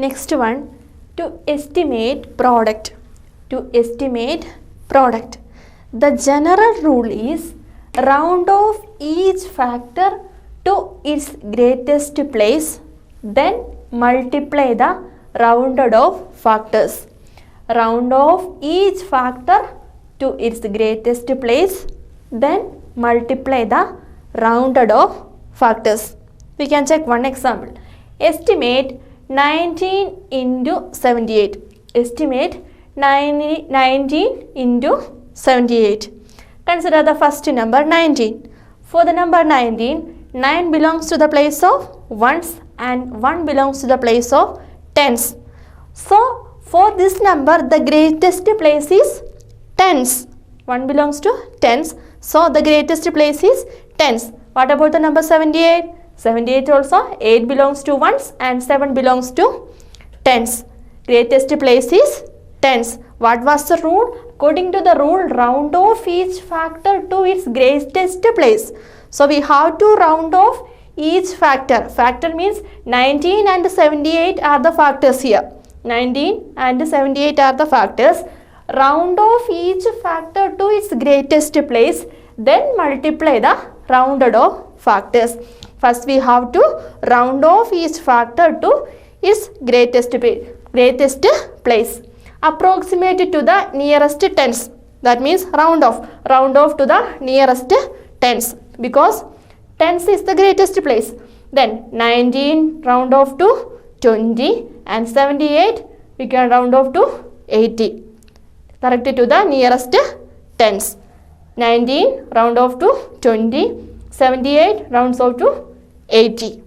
Next one, to estimate product. To estimate product, the general rule is round off each factor to its greatest place, then multiply the rounded off factors. Round off each factor to its greatest place, then multiply the rounded off factors. We can check one example. Estimate 19 into 78. Estimate 19 into 78. Consider the first number 19. For the number 19, 9 belongs to the place of ones and 1 belongs to the place of tens. So, for this number, the greatest place is tens. 1 belongs to tens. So, the greatest place is tens. What about the number 78? 78 also, 8 belongs to ones and 7 belongs to tens. Greatest place is tens. What was the rule? According to the rule, round off each factor to its greatest place. So, we have to round off each factor. Factor means 19 and 78 are the factors here. 19 and 78 are the factors. Round off each factor to its greatest place, then multiply the rounded off factors. First, we have to round off each factor to its greatest place. Approximate to the nearest tens. That means round off to the nearest tens, because tens is the greatest place. Then 19 round off to 20 and 78 we can round off to 80. Correct to the nearest tens. 19 round off to 20, 78 rounds off to 80.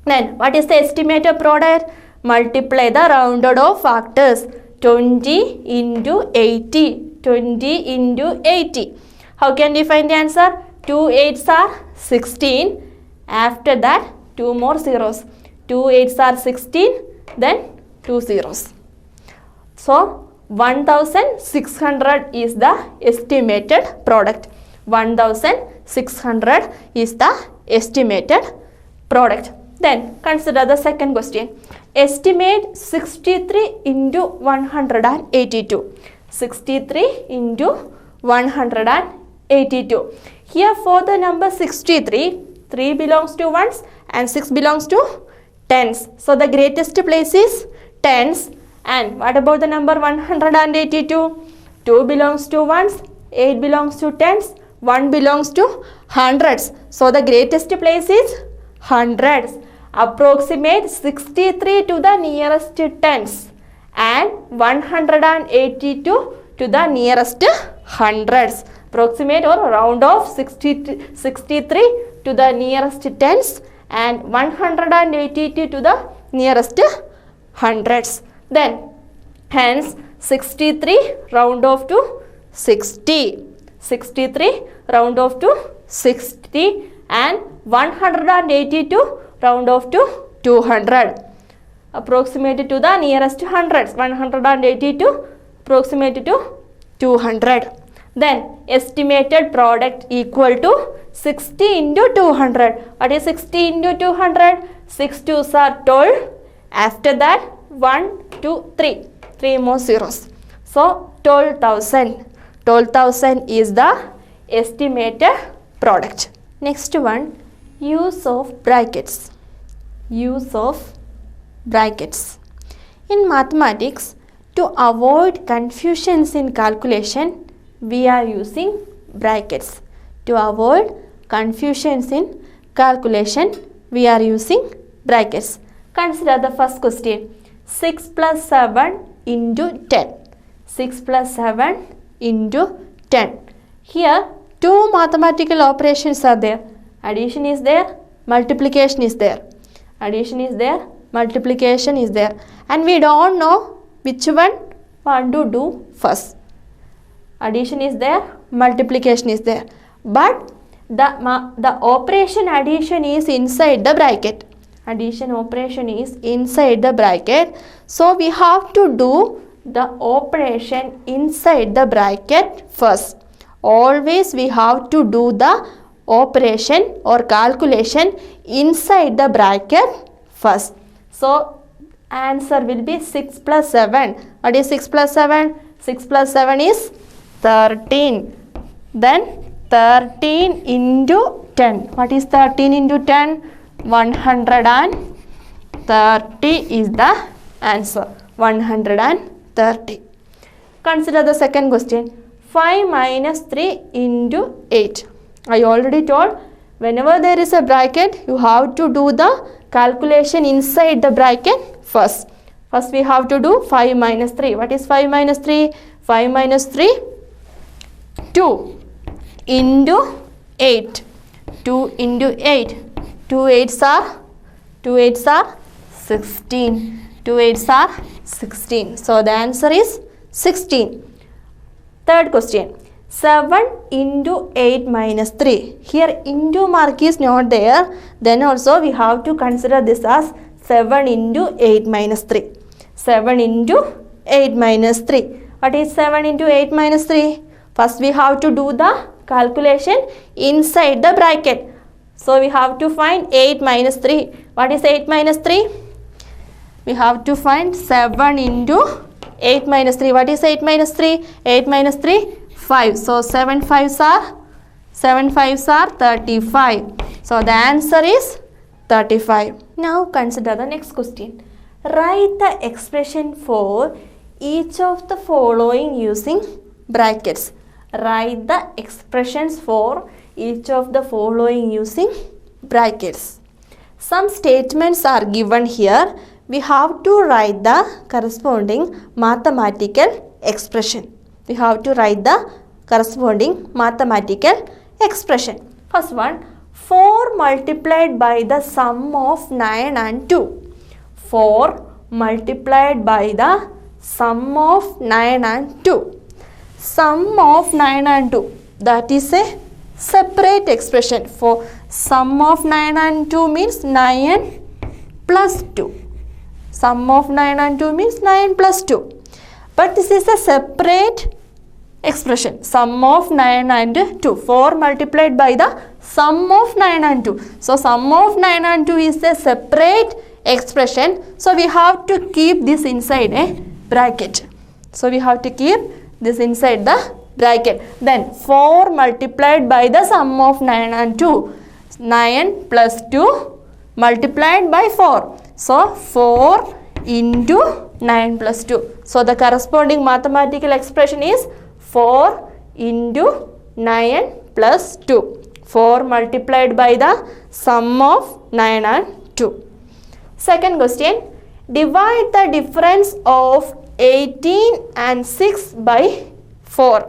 Then what is the estimated product? Multiply the rounded off factors. 20 into 80. 20 into 80. How can we find the answer? 2 8s are 16. After that, 2 more zeros. 2 8s are 16. Then 2 zeros. So, 1600 is the estimated product. 1600 is the estimated product. Then consider the second question. Estimate 63 into 182. 63 into 182. Here for the number 63, 3 belongs to ones and 6 belongs to tens. So the greatest place is tens. And what about the number 182? 2 belongs to ones, 8 belongs to tens, 1 belongs to hundreds. So the greatest place is hundreds. Approximate 63 to the nearest tens and 182 to the nearest hundreds. Approximate or round off 63 to the nearest tens and 182 to the nearest hundreds. Then hence 63 round off to 60. 63 round off to 60 and 182 round off to 200. Approximate to the nearest hundreds. 182 approximate to 200. Then estimated product equal to 60 into 200. What is 60 into 200? 6 2s are 12. After that 1, 2, 3. 3 more zeros. So 12,000. 12,000 is the estimated product. Next one, use of brackets. Use of brackets. In mathematics, to avoid confusions in calculation, we are using brackets. To avoid confusions in calculation, we are using brackets. Consider the first question. 6 plus 7 into 10. 6 plus 7 into 10. Here, two mathematical operations are there. Addition is there, multiplication is there. Addition is there, multiplication is there. And we don't know which one want to do first. Addition is there, multiplication is there. But the operation addition is inside the bracket. Addition operation is inside the bracket. So we have to do the operation inside the bracket first. Always we have to do the operation or calculation inside the bracket first. So answer will be 6 plus 7. What is 6 plus 7? 6 plus 7 is 13. Then 13 into 10. What is 13 into 10? 130 is the answer. 130. Consider the second question. 5 minus 3 into 8. I already told, whenever there is a bracket, you have to do the calculation inside the bracket first. First we have to do 5 minus 3. What is 5 minus 3? 5 minus 3, 2 into 8. 2 into 8. 2 8s are 16. 2 8s are 16. So the answer is 16. Third question. 7 into 8 minus 3. Here into mark is not there. Then also we have to consider this as 7 into 8 minus 3. 7 into 8 minus 3. What is 7 into 8 minus 3? First we have to do the calculation inside the bracket. So we have to find 8 minus 3. What is 8 minus 3? We have to find 7 into 8 minus 3. What is 8 minus 3? 8 minus 3, 5. So 7 5s are 35. So the answer is 35. Now consider the next question. Write the expression for each of the following using brackets. Write the expressions for each of the following using brackets. Some statements are given here. We have to write the corresponding mathematical expression. We have to write the corresponding mathematical expression. First one, 4 multiplied by the sum of 9 and 2. 4 multiplied by the sum of 9 and 2. Sum of 9 and 2. That is a separate expression. For sum of 9 and 2 means 9 plus 2. Sum of 9 and 2 means 9 plus 2. But this is a separate expression. Sum of 9 and 2. 4 multiplied by the sum of 9 and 2. So sum of 9 and 2 is a separate expression. So we have to keep this inside a bracket. So we have to keep this inside the bracket. Then 4 multiplied by the sum of 9 and 2. 9 plus 2 multiplied by 4. So 4 into 9 plus 2. So the corresponding mathematical expression is 4 into 9 plus 2. 4 multiplied by the sum of 9 and 2. Second question. Divide the difference of 18 and 6 by 4.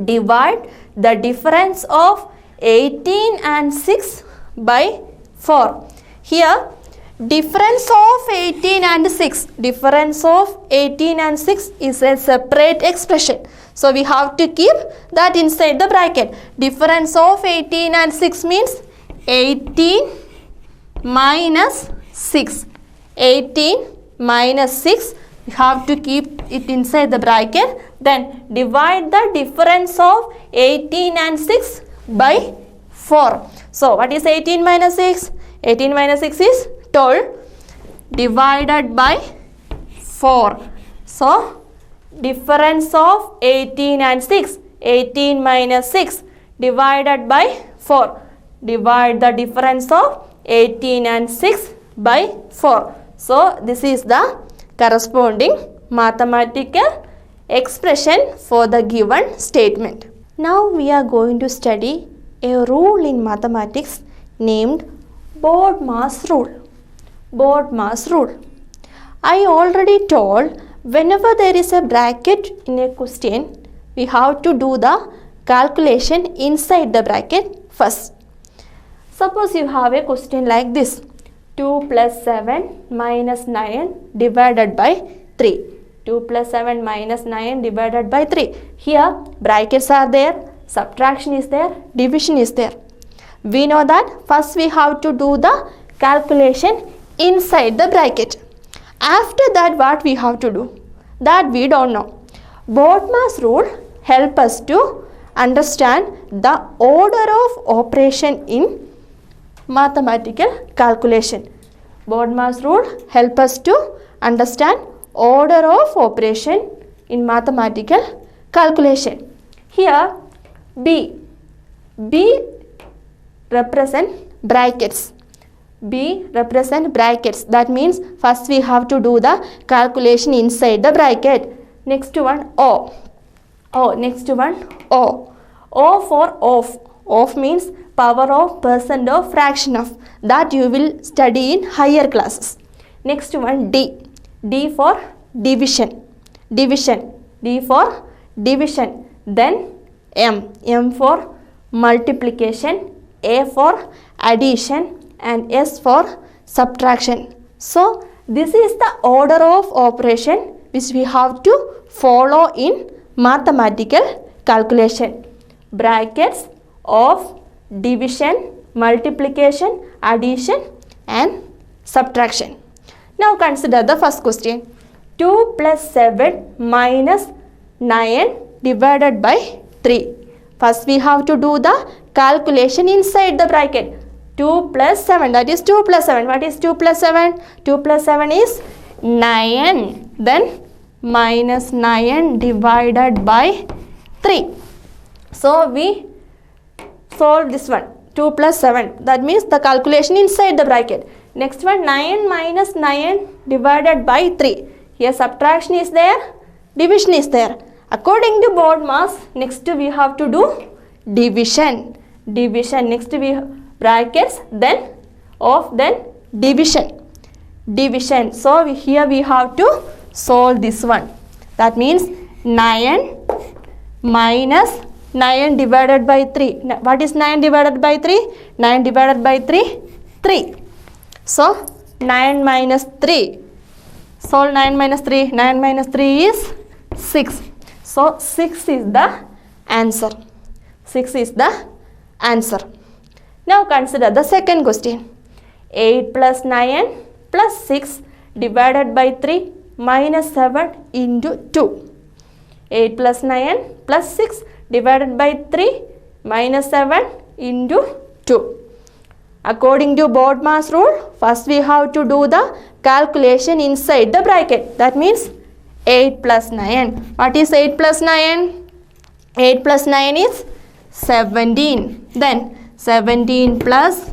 Divide the difference of 18 and 6 by 4. Here difference of 18 and 6. Difference of 18 and 6 is a separate expression. So we have to keep that inside the bracket. Difference of 18 and 6 means 18 minus 6. 18 minus 6. We have to keep it inside the bracket. Then divide the difference of 18 and 6 by 4. So what is 18 minus 6? 18 minus 6 is 12 divided by 4. So difference of 18 and 6. 18 minus 6 divided by 4. Divide the difference of 18 and 6 by 4. So this is the corresponding mathematical expression for the given statement. Now we are going to study a rule in mathematics named BODMAS rule. BODMAS rule. I already told, whenever there is a bracket in a question, we have to do the calculation inside the bracket first. Suppose you have a question like this. 2 plus 7 minus 9 divided by 3. 2 plus 7 minus 9 divided by 3. Here brackets are there, subtraction is there, division is there. We know that first we have to do the calculation inside the bracket. After that what we have to do? That we don't know. BODMAS rule help us to understand the order of operation in mathematical calculation. BODMAS rule help us to understand order of operation in mathematical calculation. Here B represent brackets. B represent brackets. That means first we have to do the calculation inside the bracket. Next one O. Next one O. O for off. Off means power of, percent of, fraction of. That you will study in higher classes. Next one D. D for division. Division. D for division. Then M. M for multiplication. A for addition. And S for subtraction. So this is the order of operation which we have to follow in mathematical calculation. Brackets of division, multiplication, addition and subtraction. Now consider the first question. 2 plus 7 minus 9 divided by 3. First we have to do the calculation inside the bracket. 2 plus 7, that is 2 plus 7. What is 2 plus 7? 2 plus 7 is 9. Then minus 9 divided by 3. So we solve this one. 2 plus 7. That means the calculation inside the bracket. Next one 9 minus 9 divided by 3. Here subtraction is there, division is there. According to BODMAS, next we have to do division. Division. Next we brackets, then of, then division. Division. So here we have to solve this one. That means 9 minus 9 divided by 3. What is 9 divided by 3? 9 divided by 3, 3. So 9 minus 3. Solve 9 minus 3. 9 minus 3 is 6. So 6 is the answer. 6 is the answer. Now consider the second question. 8 plus 9 plus 6 divided by 3 minus 7 into 2. 8 plus 9 plus 6 divided by 3 minus 7 into 2. According to BODMAS rule, first we have to do the calculation inside the bracket. That means 8 plus 9. What is 8 plus 9? 8 plus 9 is 17. Then 17 plus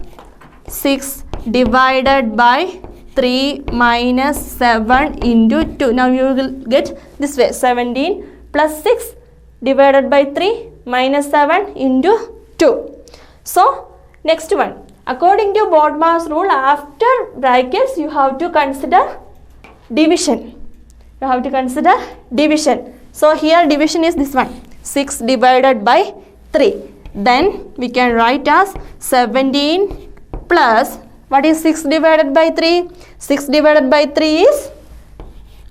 6 divided by 3 minus 7 into 2. Now you will get this way. 17 plus 6 divided by 3 minus 7 into 2. So next one. According to BODMAS rule, after brackets you have to consider division. You have to consider division. So here division is this one. 6 divided by 3. Then we can write as 17 plus, what is 6 divided by 3? 6 divided by 3 is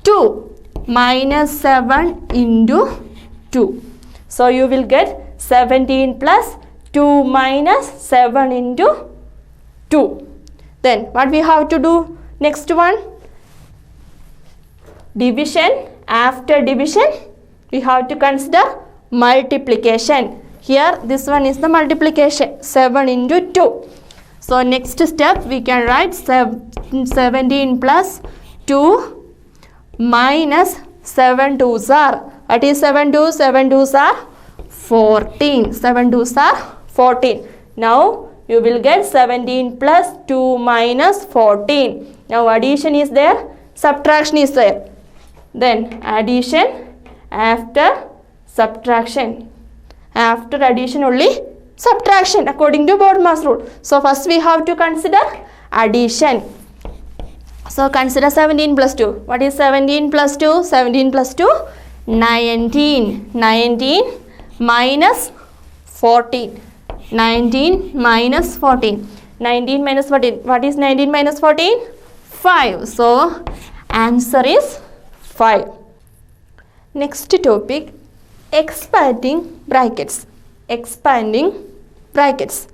2 minus 7 into 2. So you will get 17 plus 2 minus 7 into 2. Then what we have to do? Next one. Division. After division we have to consider multiplication. Here this one is the multiplication. 7 into 2. So next step we can write 17 plus 2 minus 7 2s are. What is 7 2s? 7 2s are 14. 7 2s are 14. Now you will get 17 plus 2 minus 14. Now addition is there, subtraction is there. Then addition after subtraction. After addition only subtraction according to BODMAS rule. So first we have to consider addition. So consider 17 plus 2. What is 17 plus 2? 17 plus 2, 19. 19 minus 14. 19 minus 14. 19 minus 14. What is 19 minus 14? 5. So answer is 5. Next topic, expanding brackets. Expanding brackets.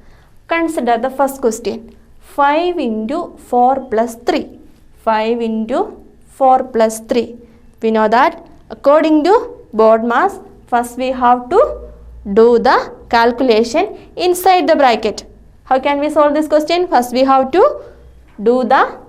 Consider the first question. 5 into 4 plus 3. 5 into 4 plus 3. We know that according to BODMAS, first we have to do the calculation inside the bracket. How can we solve this question? First we have to do the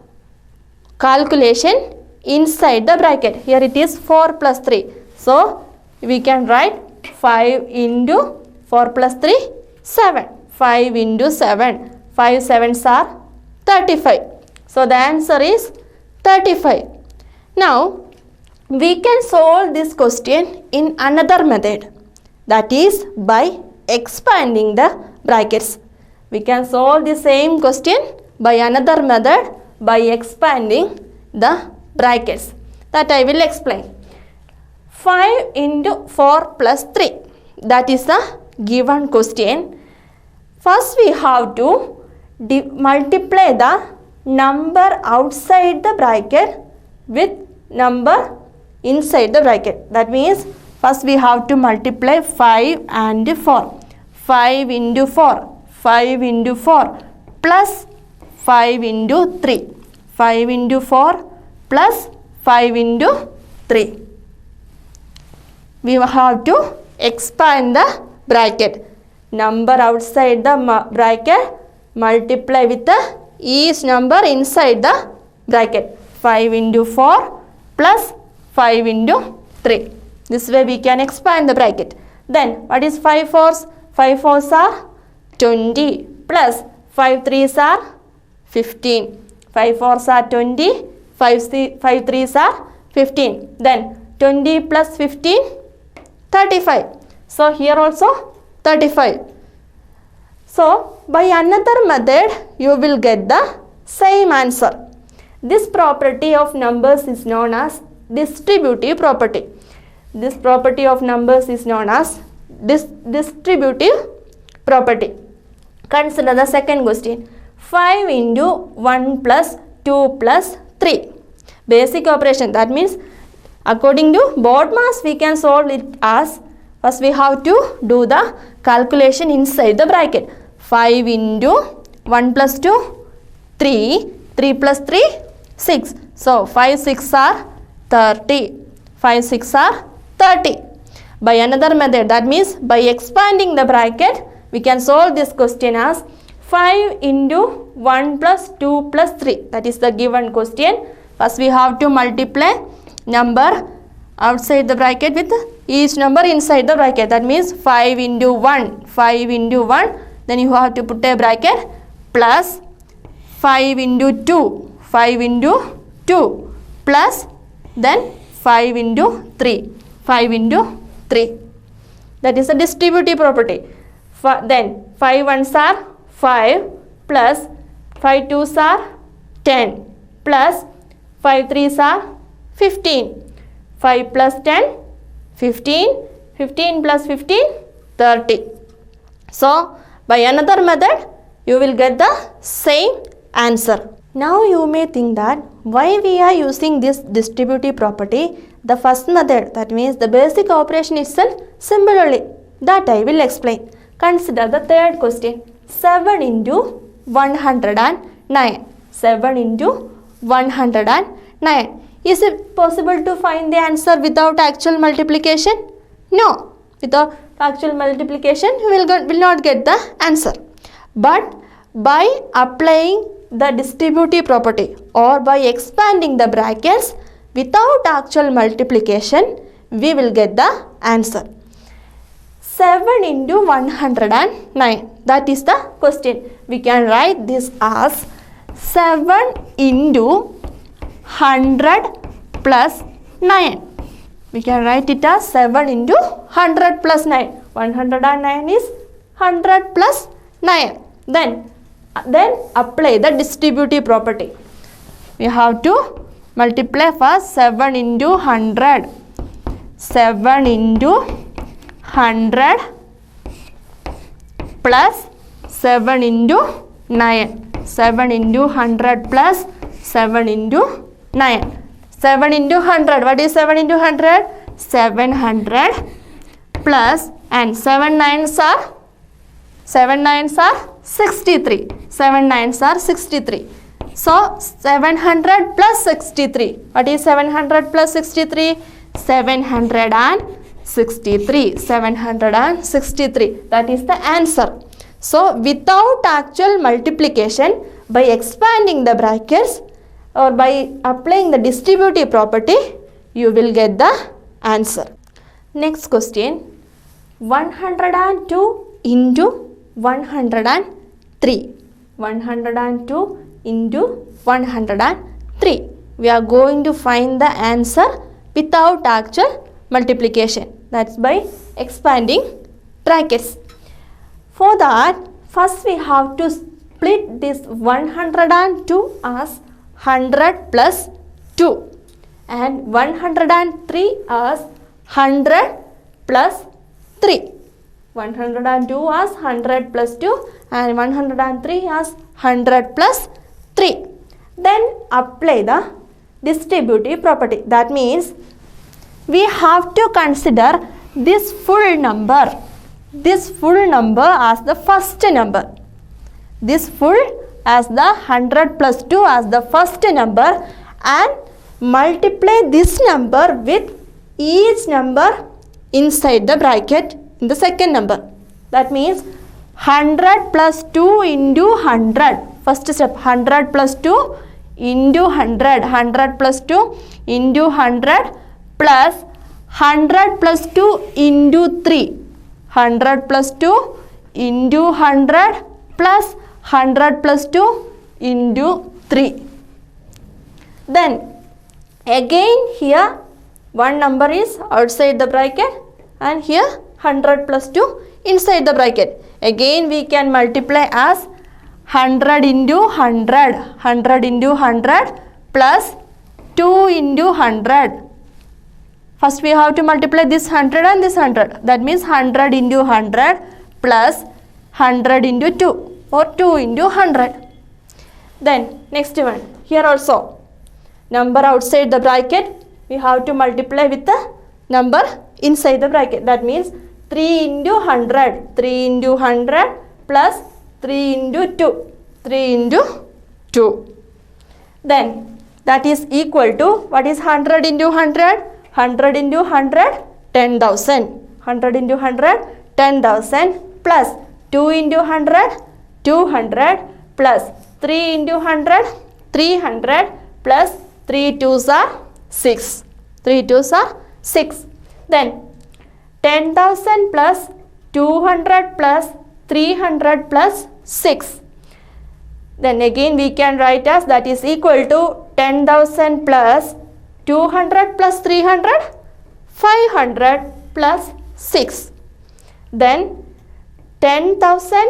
calculation inside the bracket. Here it is 4 plus 3. So we can write 5 into 4 plus 3, 7. 5 into 7. 5 sevens are 35. So the answer is 35. Now we can solve this question in another method, that is by expanding the brackets. We can solve the same question by another method by expanding the brackets. That I will explain. 5 into 4 plus 3. That is the given question. First we have to multiply the number outside the bracket with number inside the bracket. That means first we have to multiply 5 and 4. 5 into 4. 5 into 4 plus 5 into 3. 5 into 4 plus 5 into 3. We have to expand the bracket. Number outside the bracket multiply with the each number inside the bracket. 5 into 4 plus 5 into 3. This way we can expand the bracket. Then what is 5 fours? 5 fours are 20 plus 5 threes are 15. 5 fours are 20. 5 threes are 15. Then 20 plus 15, 35. So here also 35. So by another method you will get the same answer. This property of numbers is known as distributive property. This property of numbers is known as distributive property. Consider the second question. 5 into 1 plus 2 plus 3. Basic operation. That means according to BODMAS we can solve it as, first we have to do the calculation inside the bracket. 5 into 1 plus 2, 3. 3 plus 3, 6. So 5 6 are 30. 5 6 are 30. By another method, that means by expanding the bracket, we can solve this question as 5 into 1 plus 2 plus 3. That is the given question. First we have to multiply number outside the bracket with each number inside the bracket. That means 5 into 1. 5 into 1. Then you have to put a bracket plus 5 into 2. 5 into 2 plus then 5 into 3. 5 into 3. That is the distributive property. Then 5 ones are 5 plus 5 twos are 10 plus 5 threes are 15. 5 plus 10, 15. 15 plus 15, 30. So by another method you will get the same answer. Now you may think that why we are using this distributive property. The first method, that means the basic operation itself, simple only. That I will explain. Consider the third question. 7 into 109. 7 into 109. Is it possible to find the answer without actual multiplication? No. Without actual multiplication you will not get the answer. But by applying the distributive property or by expanding the brackets without actual multiplication, we will get the answer. 7 into 109. That is the question. We can write this as 7 into 100 plus 9. We can write it as 7 into 100 plus 9. 109 is 100 plus 9. Then apply the distributive property. We have to multiply first 7 into 100. 7 into 100 plus 7 into 9. 7 into 100 plus 7 into 9. 7 into 100. What is 7 into 100? 700 plus, and 7 nines are 63. 7 nines are 63. So 700 plus 63. What is 700 plus 63? 763. 763. That is the answer. So without actual multiplication, by expanding the brackets or by applying the distributive property, you will get the answer. Next question, 102 into 103. 102 into 103. We are going to find the answer without actual multiplication. That's by expanding brackets. For that, first we have to split this 102 as 100 plus 2 and 103 as 100 plus 3. 102 as 100 plus 2 and 103 as 100 plus 3. Then apply the distributive property. That means we have to consider this full number as the first number. This full as the 100 plus 2 as the first number and multiply this number with each number inside the bracket in the second number. That means 100 plus 2 into 100. First step, 100 plus 2 into 100. 100 plus 2 into 100 plus 100 plus 2 into 3. 100 plus 2 into 100 plus 100 plus 2 into 3. Then again here one number is outside the bracket and here 100 plus 2 inside the bracket. Again we can multiply as 100 into 100. 100 into 100 plus 2 into 100. First we have to multiply this 100 and this 100. That means 100 into 100 plus 100 into 2 or 2 into 100. Then next one, here also number outside the bracket we have to multiply with the number inside the bracket. That means 3 into 100. 3 into 100 plus 3 into 2. 3 into 2. Then that is equal to, what is 100 into 100? 100 into 100, 10,000. 100 into 100, 10,000 plus 2 into 100, 200 plus 3 into 100, 300 plus 3 2s are 6. 3 2s are 6. Then 10,000 plus 200 plus 300 plus 6. Then again we can write as that is equal to 10,000 plus 200 plus 300, 500 plus 6. Then 10,000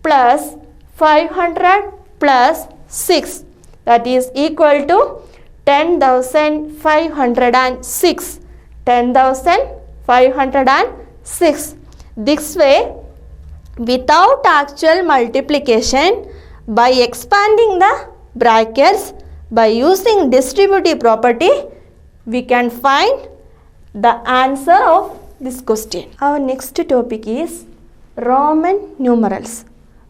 plus 500 plus 6, that is equal to 10,506. 10,506. This way, without actual multiplication, by expanding the brackets, by using distributive property, we can find the answer of this question. Our next topic is Roman numerals.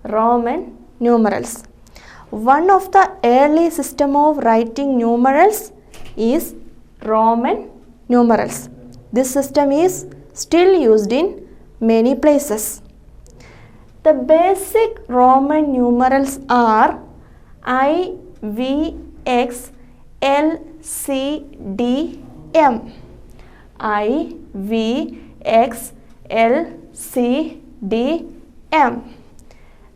Roman numerals. One of the early system of writing numerals is Roman numerals. This system is still used in many places. The basic Roman numerals are I, V, X, L, C, D, M. I, V, X, L, C, D, M.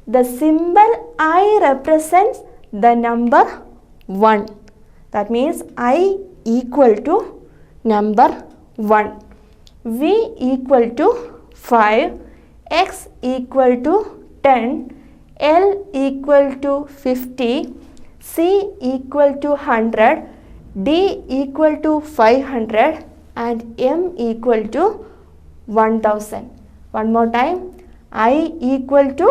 The symbol I represents the number 1. That means I equal to number 1. V equal to 5. X equal to 10. L equal to 50. C equal to 100. D equal to 500. And M equal to 1000. One more time. I equal to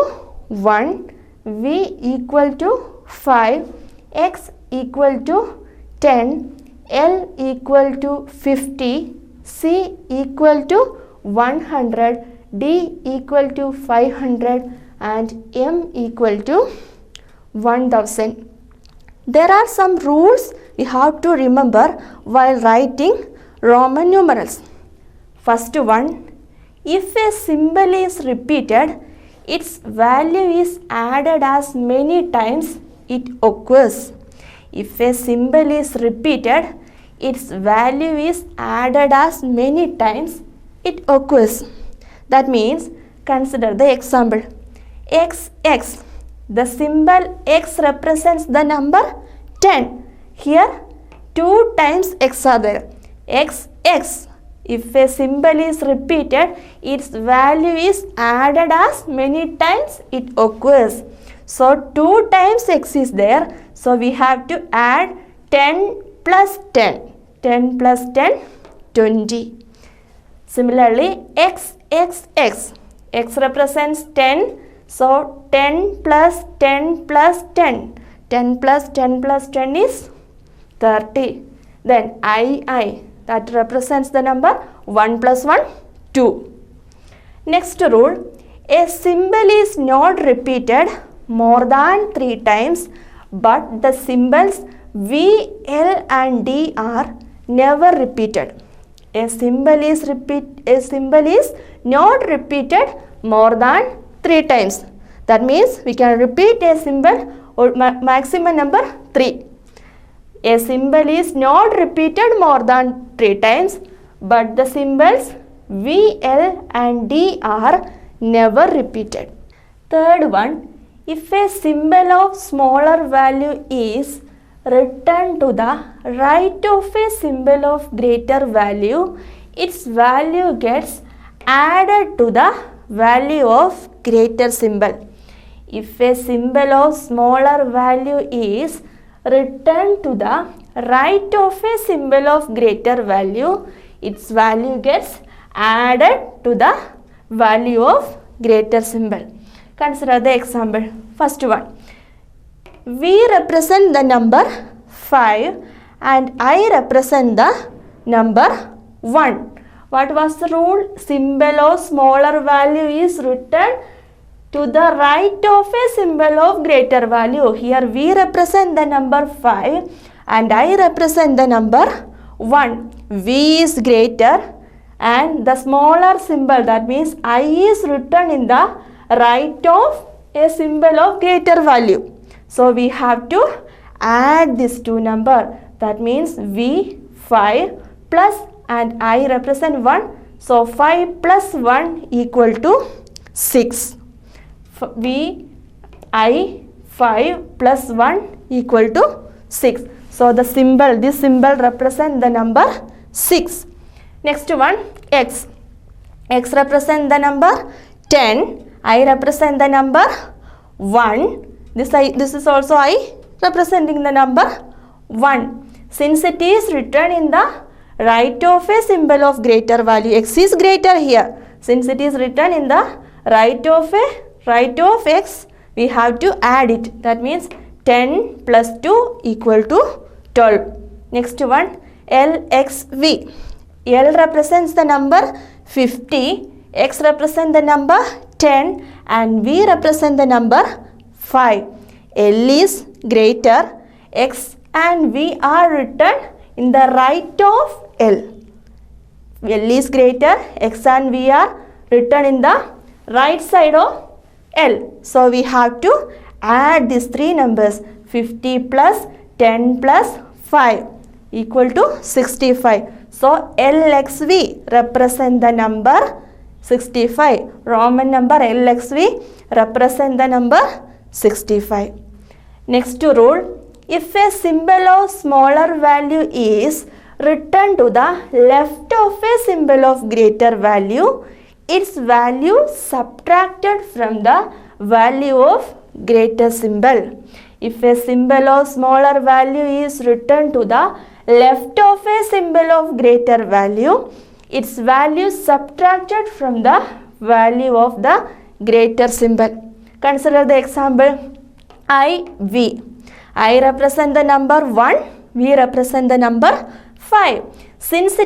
1. V equal to 5. X equal to 10. L equal to 50. C equal to 100. D equal to 500 and M equal to 1000. There are some rules we have to remember while writing Roman numerals. First one, if a symbol is repeated, its value is added as many times it occurs. If a symbol is repeated, its value is added as many times it occurs. That means, consider the example. X. The symbol X represents the number 10. Here 2 times X are there. X. If a symbol is repeated, its value is added as many times it occurs. So 2 times X is there. So we have to add 10 plus 10. 10 plus 10, 20. Similarly, X represents 10. So 10 plus 10 plus 10. 10 plus 10 plus 10 is 30. Then I that represents the number 1 plus 1, 2. Next rule, a symbol is not repeated more than 3 times, but the symbols V, L and D are never repeated. A symbol is not repeated more than 3 times. That means we can repeat a symbol or maximum number 3. A symbol is not repeated more than 3 times, but the symbols V, L and D are never repeated. Third one, if a symbol of smaller value is written to the right of a symbol of greater value, its value gets added to the value of greater symbol. If a symbol of smaller value is written to the right of a symbol of greater value, its value gets added to the value of greater symbol. Consider the example. First one. We represent the number 5 and I represent the number 1. What was the rule? Symbol of smaller value is written to the right of a symbol of greater value. Here we represent the number 5 and I represent the number 1. V is greater and the smaller symbol, that means I is written in the right of a symbol of greater value. So we have to add these two numbers. That means V 5 plus and I represent 1. So 5 plus 1 equal to 6. V I 5 plus 1 equal to 6. So the symbol, this symbol represent the number 6. Next one, X. X represent the number 10. I represent the number 1. This is also I representing the number 1. Since it is written in the right of a symbol of greater value, X is greater here. Since it is written in the right of X, we have to add it. That means 10 plus 2 equal to 12. Next one, LXV. L represents the number 50, X represents the number 10 and V represent the number 5. L is greater, X and V are written in the right of L. L is greater, X and V are written in the right side of L. So we have to add these three numbers, 50 plus 10 plus 5 equal to 65. So LXV represent the number 65. Roman number LXV represent the number 65. Next rule, if a symbol of smaller value is written to the left of a symbol of greater value, its value subtracted from the value of greater symbol. If a symbol of smaller value is written to the left of a symbol of greater value, its value subtracted from the value of the greater symbol. Consider the example IV. I represent the number 1, V represent the number 5. Since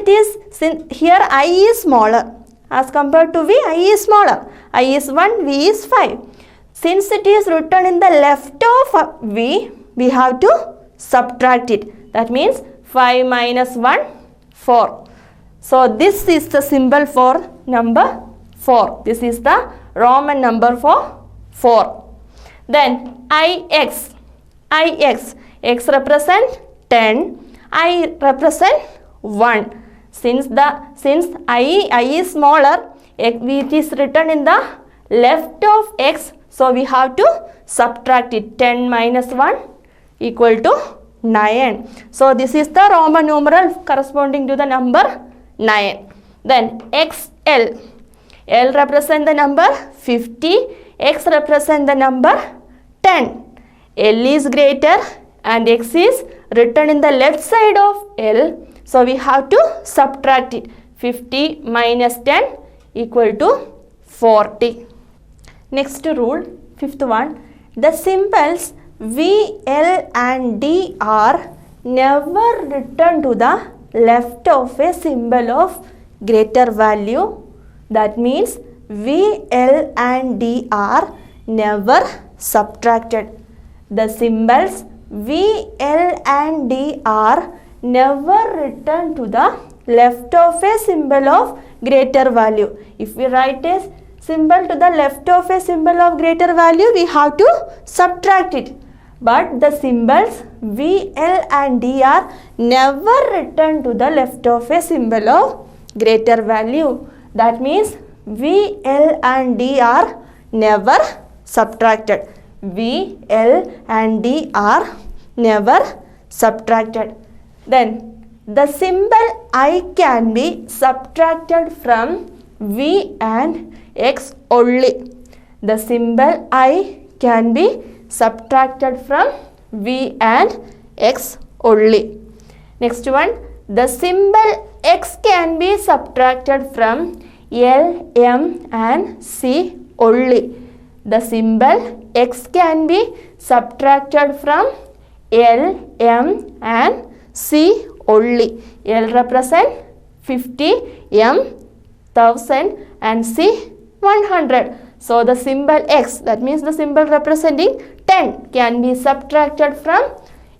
here I is smaller as compared to V, I is smaller. I is 1, V is 5. Since it is written in the left of V, we have to subtract it. That means 5 minus 1, 4. So this is the symbol for number 4. This is the Roman number for 4. Then IX. X represent 10, I represent 1. Since I is smaller, it is written in the left of X, so we have to subtract it. 10 minus 1 equal to 9. So this is the Roman numeral corresponding to the number 9. Then XL. L represent the number 50, X represent the number 10. L is greater and X is written in the left side of L. So we have to subtract it. 50 minus 10 equal to 40. Next rule, fifth one. The symbols V, L and D are never written to the left of a symbol of greater value. That means V, L and D are never subtracted. The symbols V, L and D are never written to the left of a symbol of greater value. If we write a symbol to the left of a symbol of greater value, we have to subtract it. But the symbols V, L and D are never written to the left of a symbol of greater value. That means V, L and D are never subtracted. V, L and D are never subtracted. Then the symbol I can be subtracted from V and X only. The symbol I can be subtracted from V and X only. Next one, the symbol X can be subtracted from L, M and C only. The symbol X can be subtracted from L, M and C only. L represent 50, M 1000 and C 100. So the symbol X, that means the symbol representing 10, can be subtracted from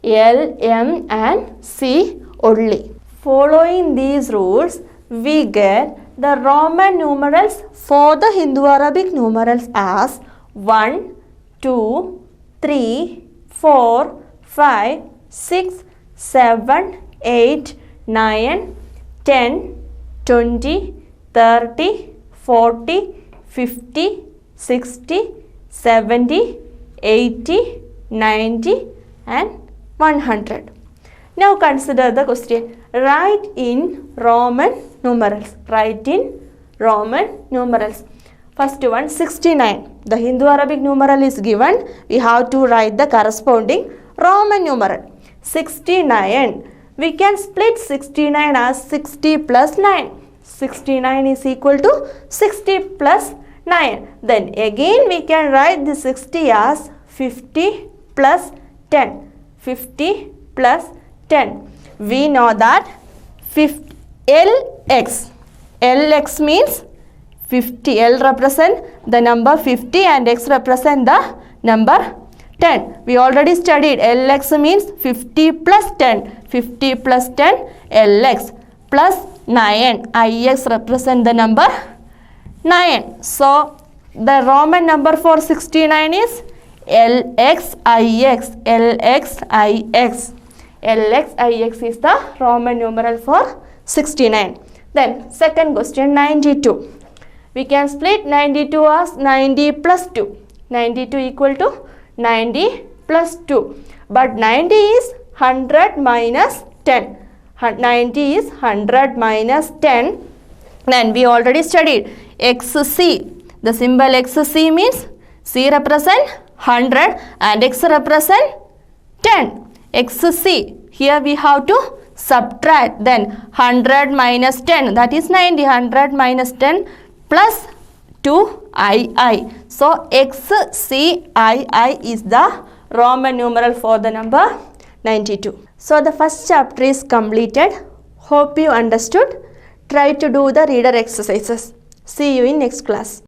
L, M and C only. Following these rules, we get the Roman numerals for the Hindu-Arabic numerals as 1, 2, 3, 4, 5, 6, 7, 8, 9, 10, 20, 30, 40, 50, 60, 70, 80, 90 and 100. Now consider the question. Write in Roman numerals. Write in Roman numerals. First one, 69. The Hindu-Arabic numeral is given. We have to write the corresponding Roman numeral. 69. We can split 69 as 60 plus 9. 69 is equal to 60 plus 9. Then again we can write the 60 as 50 plus 10. 50 plus 10. We know that LX. LX means 50. L represent the number 50 and X represent the number 10. We already studied LX means 50 plus 10. 50 plus 10 LX plus 9. IX represent the number 9. So the Roman number for 69 is LXIX. LXIX. LXIX is the Roman numeral for 69. Then second question, 92. We can split 92 as 90 plus 2. 92 equal to 90 plus 2. But 90 is 100 minus 10. 90 is 100 minus 10. Then we already studied XC. The symbol XC means C represent 100 and X represent 10. XC. Here we have to subtract. Then 100 minus 10, that is 90. 100 minus 10 plus 2II. So XCII is the Roman numeral for the number 92. So the first chapter is completed. Hope you understood. Try to do the reader exercises. See you in next class.